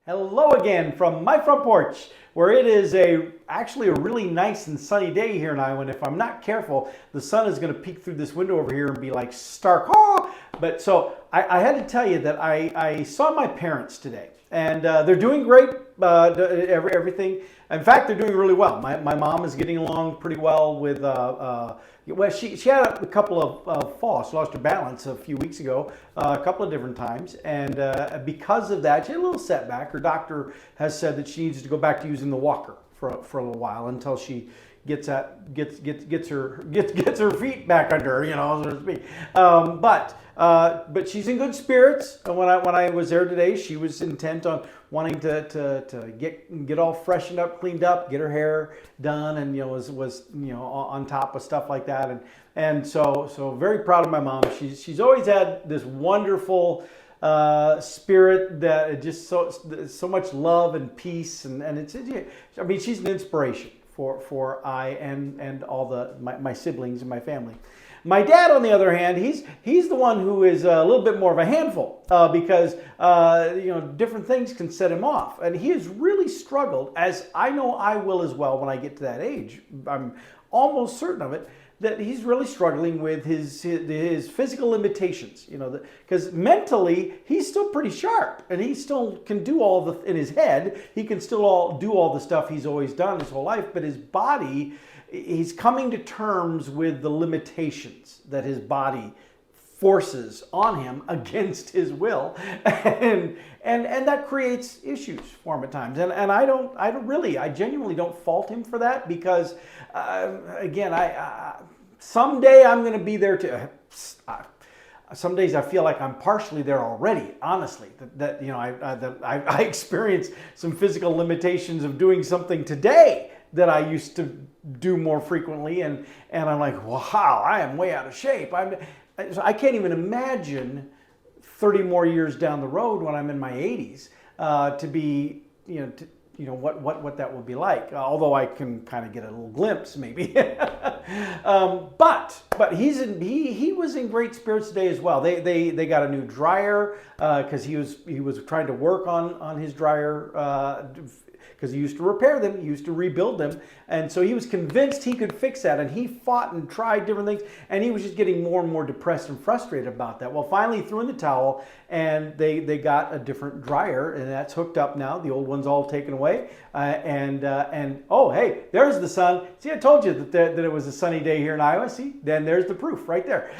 Hello again from my front porch, where it is actually a really nice and sunny day here in Iowa. And if I'm not careful, the sun is going to peek through this window over here and be like stark. Oh! But so I had to tell you that I saw my parents today, and they're doing great. Everything. In fact, they're doing really well. My mom is getting along pretty well with. Well, she had a couple of falls. She lost her balance a few weeks ago, a couple of different times, and because of that, she had a little setback. Her doctor has said that she needs to go back to using the walker for a little while until she gets her feet back under her, so to speak. But she's in good spirits. When I was there today, she was intent on wanting to get all freshened up, cleaned up, get her hair done, and was on top of stuff like that. And so very proud of my mom. She's always had this wonderful spirit that just so much love and peace, and she's an inspiration for I and all my siblings and my family. My dad, on the other hand, he's the one who is a little bit more of a handful because different things can set him off, and he has really struggled, as I know I will as well when I get to that age. I'm almost certain of it, that he's really struggling with his physical limitations, because mentally he's still pretty sharp, and he still can do in his head, he can still do all the stuff he's always done his whole life, but his body, he's coming to terms with the limitations that his body forces on him against his will, and that creates issues for him at times. And I genuinely don't fault him for that, because again, someday I'm going to be there too. Some days I feel like I'm partially there already, honestly, that I experience some physical limitations of doing something today that I used to do more frequently, and I'm like, wow, I am way out of shape. I can't even imagine 30 more years down the road when I'm in my 80s to be, what that will be like. Although I can kind of get a little glimpse, maybe. But he was in great spirits today as well. They got a new dryer because he was trying to work on his dryer. Because he used to repair them, he used to rebuild them, and so he was convinced he could fix that, and he fought and tried different things, and he was just getting more and more depressed and frustrated about that. Well, finally he threw in the towel, and they got a different dryer, and that's hooked up now. The old one's all taken away, and oh, hey, there's the sun. See, I told you that it was a sunny day here in Iowa. See, then there's the proof right there.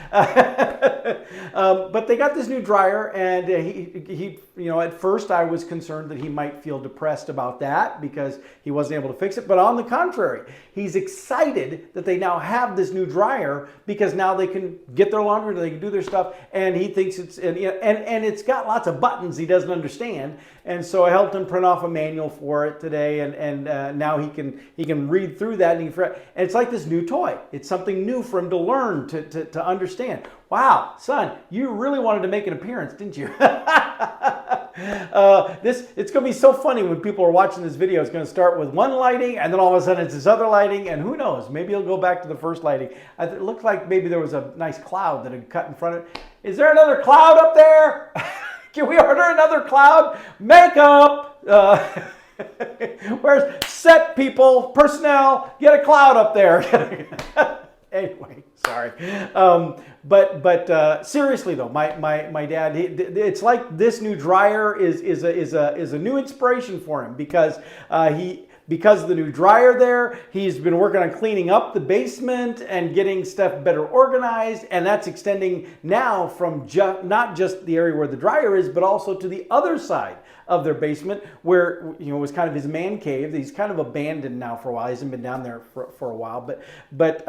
But they got this new dryer, and he at first I was concerned that he might feel depressed about that because he wasn't able to fix it. But on the contrary, he's excited that they now have this new dryer because now they can get their laundry, they can do their stuff, and he thinks it's and it's got lots of buttons he doesn't understand. And so I helped him print off a manual for it today, and now he can read through that, and it's like this new toy. It's something new for him to learn, to understand. Wow, son, you really wanted to make an appearance, didn't you? It's going to be so funny when people are watching this video. It's going to start with one lighting, and then all of a sudden it's this other lighting, and who knows? Maybe it'll go back to the first lighting. It looked like maybe there was a nice cloud that had cut in front of it. Is there another cloud up there? Can we order another cloud? Makeup! Where's set people, personnel? Get a cloud up there. Anyway, sorry. But seriously though, my dad, it's like this new dryer is a new inspiration for him because because of the new dryer there, he's been working on cleaning up the basement and getting stuff better organized, and that's extending now from not just the area where the dryer is, but also to the other side of their basement where it was kind of his man cave. He's kind of abandoned now for a while. He hasn't been down there for a while, but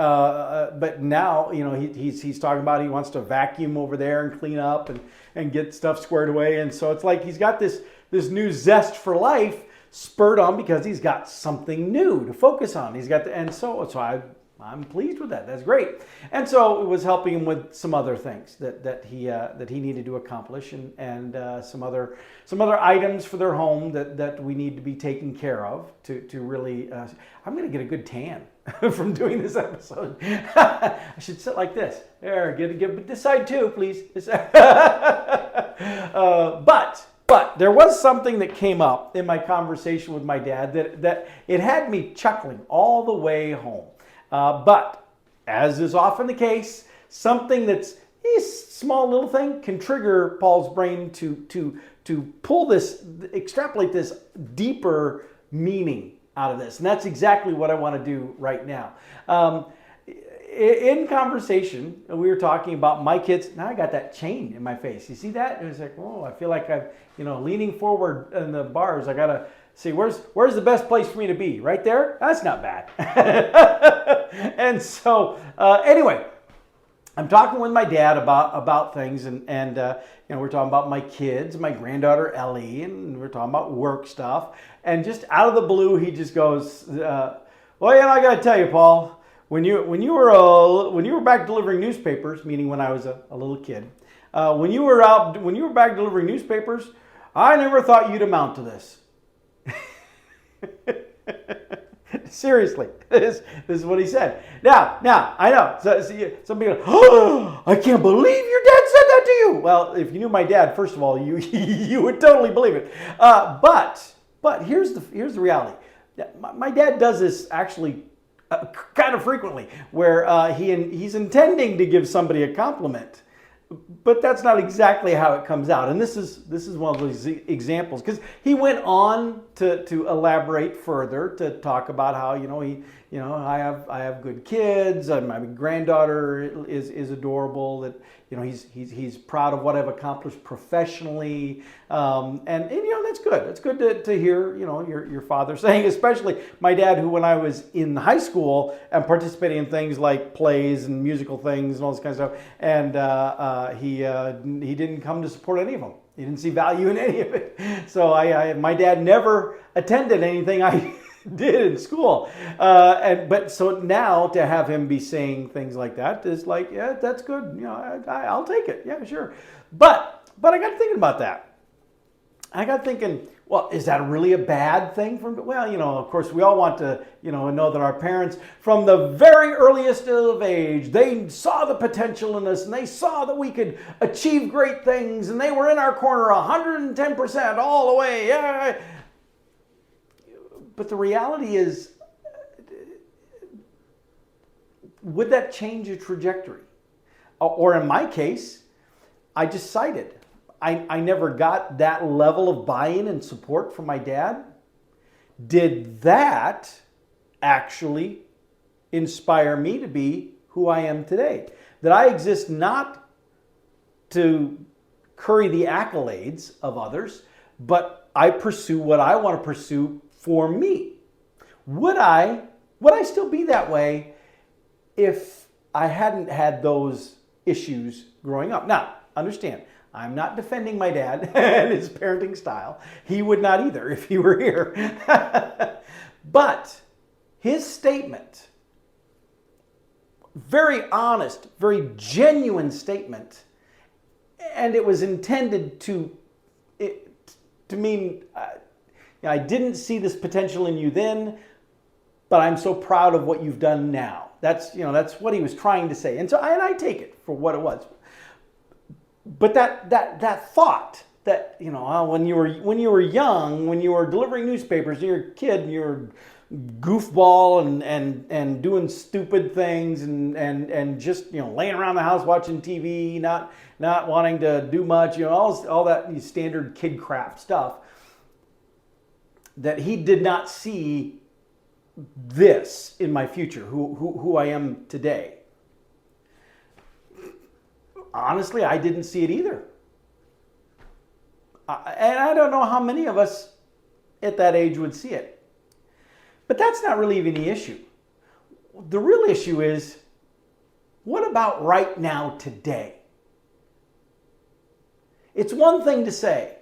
now he's talking about he wants to vacuum over there and clean up and get stuff squared away, and so it's like he's got this new zest for life spurred on because he's got something new to focus on. I'm pleased with that. That's great. And so it was helping him with some other things that he needed to accomplish, and some other items for their home that we need to be taken care of to really. I'm going to get a good tan from doing this episode. I should sit like this. There, get this side too, please. But But there was something that came up in my conversation with my dad that it had me chuckling all the way home. But as is often the case, something that's a small little thing can trigger Paul's brain to pull this, extrapolate this deeper meaning out of this. And that's exactly what I want to do right now. In conversation, we were talking about my kids. Now I got that chain in my face. You see that? It was like, oh, I feel like I'm, leaning forward in the bars. I gotta see where's the best place for me to be. Right there? That's not bad. And so, anyway, I'm talking with my dad about things, and we're talking about my kids, my granddaughter Ellie, and we're talking about work stuff. And just out of the blue, he just goes, "Well, I got to tell you, Paul, when you were back delivering newspapers, meaning when I was a little kid, when you were back delivering newspapers, I never thought you'd amount to this." Seriously, this is what he said. Now, I know. So some people, oh, I can't believe your dad said that to you. Well, if you knew my dad, first of all, you would totally believe it. But here's the reality. My dad does this actually kind of frequently, where he's intending to give somebody a compliment, but that's not exactly how it comes out. And this is one of those examples, because he went on to elaborate further, to talk about how I have good kids, and my granddaughter is adorable, that he's proud of what I've accomplished professionally, and that's good. It's good to hear your father saying, especially my dad, who when I was in high school and participating in things like plays and musical things and all this kind of stuff, and he didn't come to support any of them. He didn't see value in any of it. So my dad never attended anything I did in school, but so now to have him be saying things like that is like, yeah, that's good. I'll take it. Yeah, sure. But I got thinking about that. I got thinking, well, is that really a bad thing? Well, of course, we all want to, know that our parents, from the very earliest of age, they saw the potential in us, and they saw that we could achieve great things, and they were in our corner 110% all the way. Yeah. But the reality is, would that change a trajectory? Or in my case, I decided I never got that level of buy-in and support from my dad. Did that actually inspire me to be who I am today? That I exist not to curry the accolades of others, but I pursue what I want to pursue for me. Would I still be that way if I hadn't had those issues growing up? Now, understand, I'm not defending my dad and his parenting style. He would not either if he were here. But his statement, very honest, very genuine statement, and it was intended to mean, I didn't see this potential in you then, but I'm so proud of what you've done now. That's what he was trying to say. And so I take it for what it was. But that thought that, when you were young, when you were delivering newspapers, and you're a kid, and you're goofball and doing stupid things and just laying around the house watching TV, not wanting to do much, all that standard kid crap stuff, that he did not see this in my future, who I am today. Honestly, I didn't see it either. And I don't know how many of us at that age would see it. But that's not really even the issue. The real issue is, what about right now, today? It's one thing to say,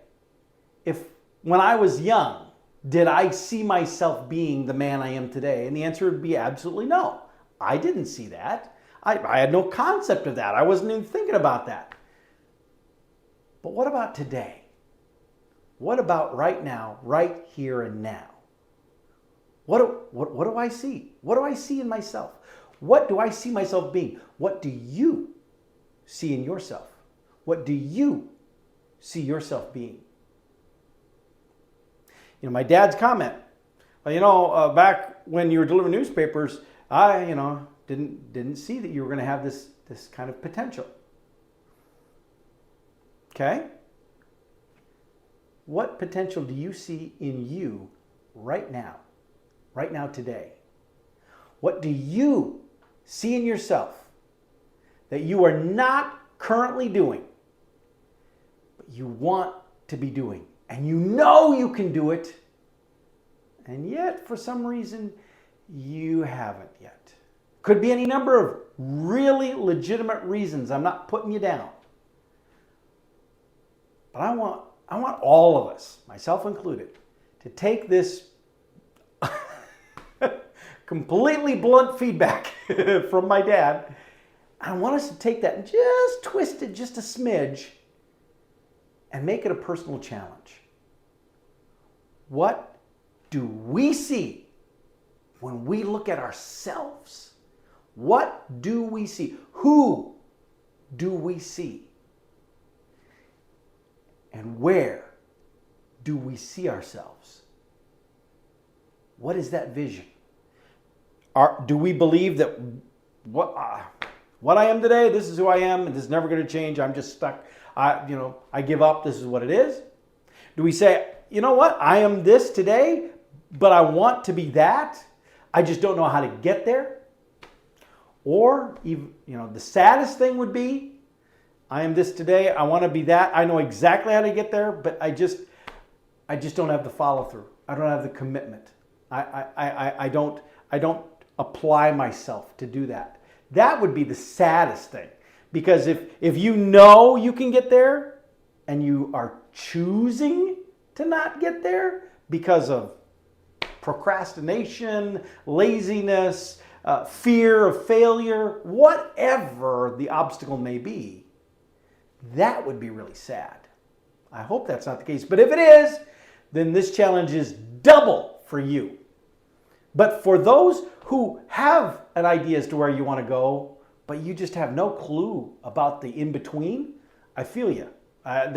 when I was young, did I see myself being the man I am today? And the answer would be absolutely no. I didn't see that. I had no concept of that. I wasn't even thinking about that. But what about today? What about right now, right here and now? What do I see? What do I see in myself? What do I see myself being? What do you see in yourself? What do you see yourself being? my dad's comment. Well, back when you were delivering newspapers, I, didn't see that you were going to have this kind of potential. Okay? What potential do you see in you right now today? What do you see in yourself that you are not currently doing, but you want to be doing? And you can do it, and yet for some reason you haven't yet. Could be any number of really legitimate reasons. I'm not putting you down. But I want all of us, myself included, to take this completely blunt feedback from my dad. I want us to take that and just twist it just a smidge and make it a personal challenge. What do we see when we look at ourselves? What do we see? Who do we see? And where do we see ourselves? What is that vision? Do we believe that what I am today, this is who I am, and this is never going to change, I'm just stuck, I give up, this is what it is? Do we say, you know what, I am this today, but I want to be that, I just don't know how to get there? Or, even, the saddest thing would be, I am this today, I want to be that, I know exactly how to get there, but I just don't have the follow through. I don't have the commitment. I don't apply myself to do that. That would be the saddest thing. Because if you know you can get there and you are choosing to not get there because of procrastination, laziness, fear of failure, whatever the obstacle may be, that would be really sad. I hope that's not the case. But if it is, then this challenge is double for you. But for those who have an idea as to where you want to go, but you just have no clue about the in-between, I feel you. I've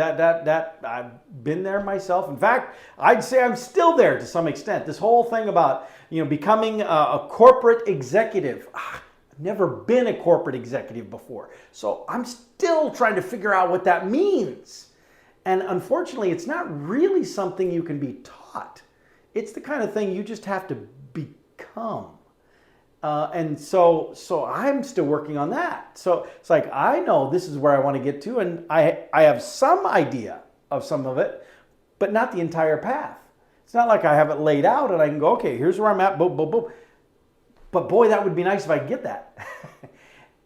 been there myself. In fact, I'd say I'm still there to some extent. This whole thing about becoming a corporate executive. I've never been a corporate executive before, so I'm still trying to figure out what that means. And unfortunately, it's not really something you can be taught. It's the kind of thing you just have to become. And so I'm still working on that. So it's like, I know this is where I want to get to, and I have some idea of some of it, but not the entire path. It's not like I have it laid out and I can go, okay, here's where I'm at, boom, boom, boom. But boy, that would be nice if I could get that.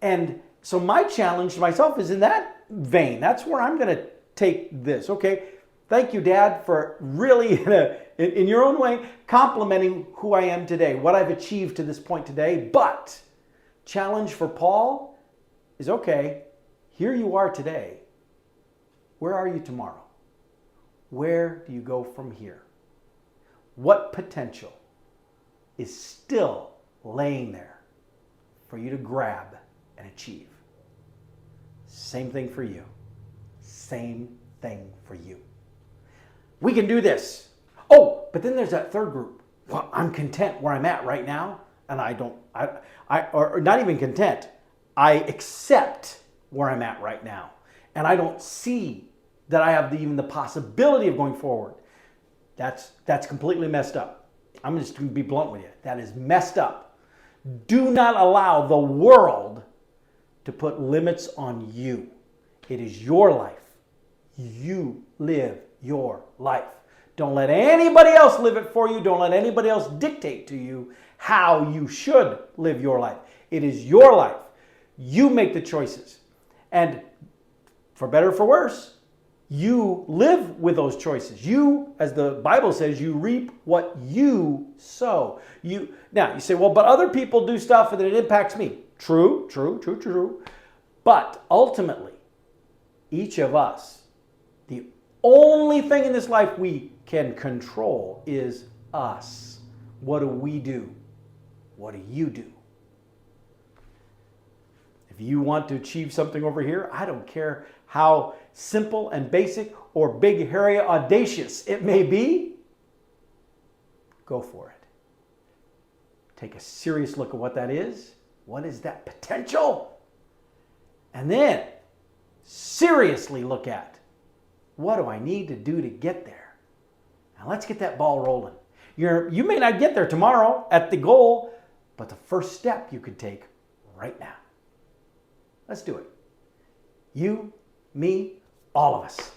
And so my challenge to myself is in that vein. That's where I'm going to take this. Okay, thank you, Dad, for really, in your own way, complimenting who I am today, what I've achieved to this point today. But challenge for Paul is, okay, here you are today. Where are you tomorrow? Where do you go from here? What potential is still laying there for you to grab and achieve? Same thing for you. Same thing for you. We can do this. Oh, but then there's that third group. Well, I'm content where I'm at right now, and or not even content. I accept where I'm at right now, and I don't see that I have even the possibility of going forward. That's completely messed up. I'm just going to be blunt with you. That is messed up. Do not allow the world to put limits on you. It is your life. You live your life. Don't let anybody else live it for you. Don't let anybody else dictate to you how you should live your life. It is your life. You make the choices. And for better or for worse, you live with those choices. You, as the Bible says, you reap what you sow. Now, you say, well, but other people do stuff and it impacts me. True. But ultimately, each of us, the only thing in this life we can control is us. What do we do? What do you do? If you want to achieve something over here, I don't care how simple and basic or big, hairy, audacious it may be, go for it. Take a serious look at what that is. What is that potential? And then seriously look at, what do I need to do to get there? Now let's get that ball rolling. You may not get there tomorrow at the goal, but the first step you could take right now. Let's do it. You, me, all of us.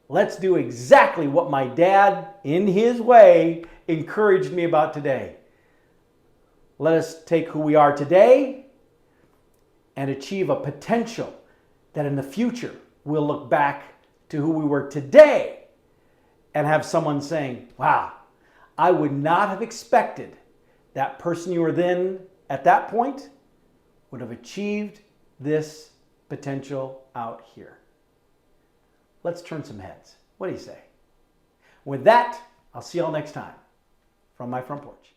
Let's do exactly what my dad, in his way, encouraged me about today. Let us take who we are today and achieve a potential that in the future we'll look back to who we were today and have someone saying, wow, I would not have expected that person you were then at that point would have achieved this potential out here. Let's turn some heads. What do you say? With that, I'll see y'all next time from my front porch.